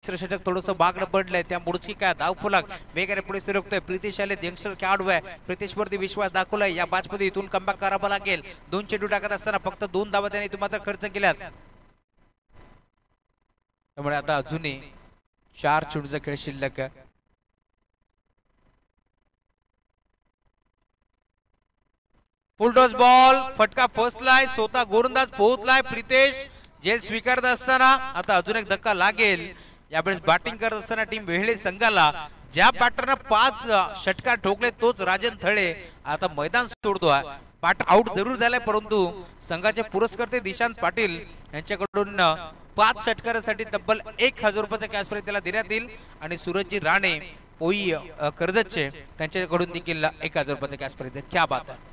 षटक थोडंसं बागड पडलंय त्या मुळची काय धावफलक वेगाने पुढे सरकतोय. प्रितेश आले यंगस्टर खेळाडू आहे. प्रितेश वरती विश्वास दाखवलाय. या मॅच मध्ये इथून कमबॅक करावा लागेल. 2 चेंडू टाकत असताना फक्त 2 धावा त्याने इथून मात्र खर्च केल्यात. त्यामुळे आता अजूनही 4 चेंडूचा खेळ शिल्लक आहे. फुल टॉस बॉल फटका फसलाय. स्वतः गोलंदाज पोहोचलाय. प्रितेश जेल स्वीकारत असताना आता अजून एक धक्का लागेल. यावेळेस बॅटिंग करत असताना टीम वेहळे संघाला ज्या बॅटरनं 5 षटकार ठोकले तोच राजन थळे आता मैदान सोडतोय. बॅटर आउट जरूर झालाय परंतु संघाचे पुरस्कर्ते दिशांत पाटील यांच्याकडून 5 षटकारासाठी तब्बल 1000 रुपयाचा कॅश प्राइज त्याला देण्यात येईल आणि सूरजजी राणे पोई कर्जतचे त्यांच्याकडून देखील 1000 रुपयाचा कॅश प्राइज आहे. क्या बात आहे.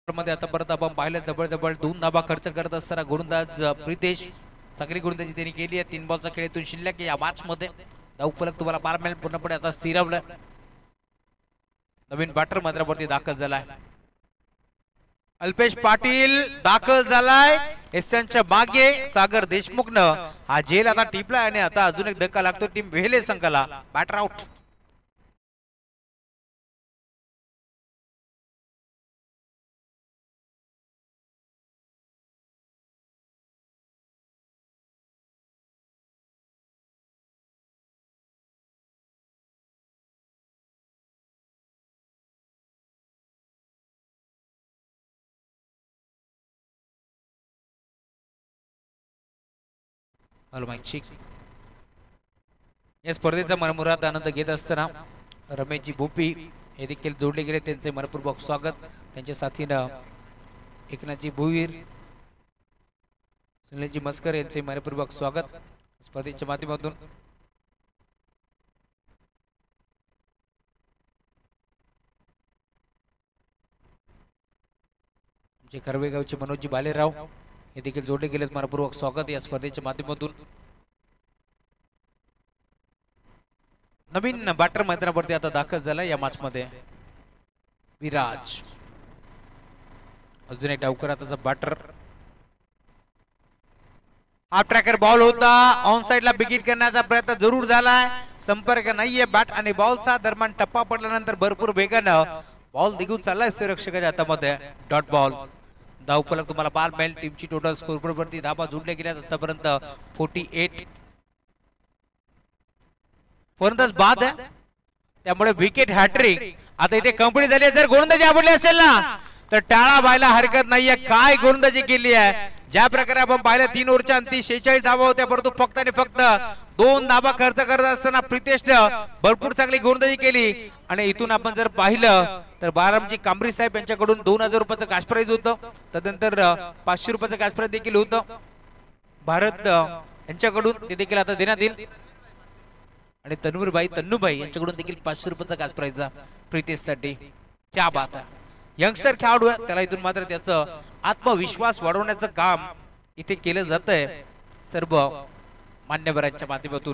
मध्ये आता परत आपण पाहिलं जवळ 2 धाबा खर्च करत असताना गोलंदाज प्रितेश चांगली गोलंदाजी त्यांनी केली आहे. 3 बॉलचा खेळातून शिल्लक या मॅच मध्ये धावफलक तुम्हाला 12 मिनिट पूर्णपणे आता स्थिरावलं. नवीन बॅटर मैदानावरती दाखल झालाय. अल्पेश पाटील दाखल झालाय. एसच्या मागे सागर देशमुखनं हा झेल आता टिपला आणि आता अजून एक धक्का लागतो टीम वेहले संघाला. Batter out. या स्पर्धेचा मनमुराद आनंद घेत असताना रमेशजी भोपी हे देखील जोडले गेले. त्यांचे मनपूर्वक स्वागत. त्यांच्या साथीनं एकनाथजी भुईर सुनीलजी मस्कर यांचे मनपूर्वक स्वागत स्पर्धेच्या माध्यमातून. आमचे कर्वेगावचे मनोजजी बालेराव हे देखील जोडले गेलेत. मनपूर्वक स्वागत या स्पर्धेच्या माध्यमातून. नवीन बॅटर मैदानावरती आता दाखल झाला या मॅच मध्ये विराज. अजून एक डावकर आता बॅटर. हाफ ट्रॅकर बॉल होता. ऑन साइडला बिगिट करण्याचा प्रयत्न जरूर झालाय. संपर्क नाहीये बॅट आणि बॉलचा दरम्यान टप्पा पडल्यानंतर भरपूर वेगानं बॉल निघून चाललाय रक्षकाच्या हातामध्ये. Dot ball. धावफलक तुम्हाला 12 मिळेल. टीमची टोटल स्कोरबोर्ड वरती धावा जोडल्या गेल्या आतापर्यंत 48. फलंदाज बाद आहे त्यामुळे विकेट हॅट्रिक. आता इथे कंपनी झाली. जर गोलंदाजी आवडली असेल ना तर टाळा व्हायला हरकत नाहीये. काय गोलंदाजी केली आहे. ज्या प्रकारे आपण पाहिलं 3 ओव्हरच्या अंती 46 धावा होत्या परंतु फक्त आणि फक्त 2 धावा खर्च करत असताना प्रितेशनं भरपूर चांगली गोलंदाजी केली. आणि इथून आपण जर पाहिलं तर बारामजी कांबरी साहेब यांच्याकडून 2000 रुपयाचं कॅश प्राइज होतं. त्यानंतर 500 रुपयाचं कॅश प्राइज देखील होतं भारत यांच्याकडून. ते देखील आता देण्यात येईल. आणि तन्नूबाई यांच्याकडून देखील 500 रुपयाचा कॅश प्राइज प्रितेश साठी. क्या बात आहे. यंगस्टर खेळाडू आहे त्याला इथून मात्र त्याचं आत्मविश्वास वाढवण्याचं काम इथे केलं जातंय सर्व मान्यवरांच्या माध्यमातून.